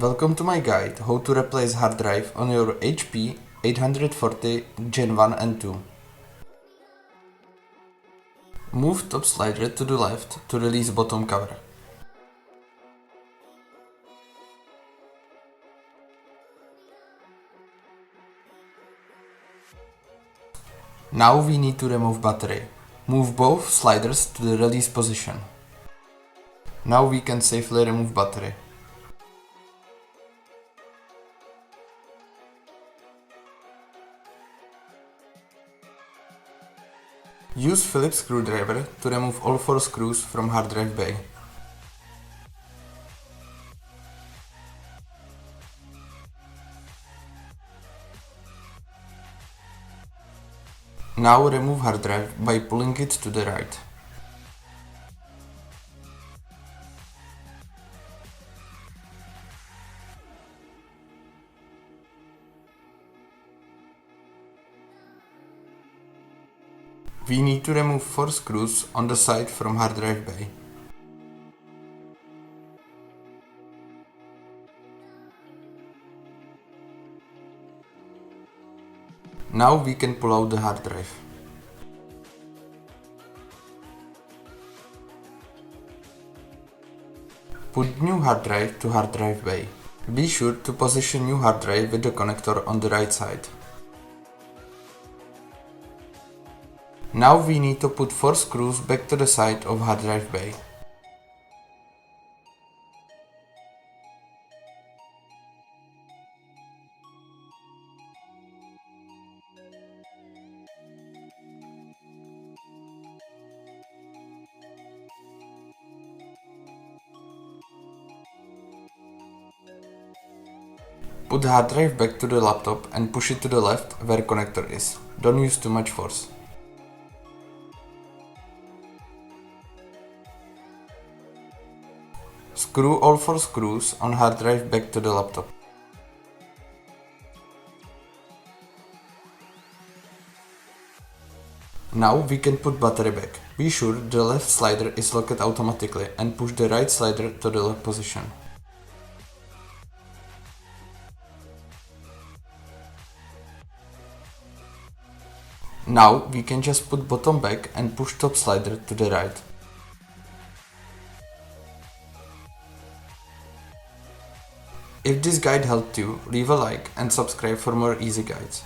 Welcome to my guide how to replace hard drive on your HP 840 Gen 1 and 2. Move top slider to the left to release bottom cover. Now we need to remove battery. Move both sliders to the release position. Now we can safely remove battery. Use Phillips screwdriver to remove all 4 screws from hard drive bay. Now remove hard drive by pulling it to the right. We need to remove 4 screws on the side from hard drive bay. Now we can pull out the hard drive. Put new hard drive to hard drive bay. Be sure to position new hard drive with the connector on the right side. Now we need to put 4 screws back to the side of hard drive bay. Put the hard drive back to the laptop and push it to the left where connector is. Don't use too much force. Screw all 4 screws on hard drive back to the laptop. Now we can put battery back. Be sure the left slider is locked automatically and push the right slider to the lock position. Now we can just put bottom back and push top slider to the right. If this guide helped you, leave a like and subscribe for more easy guides.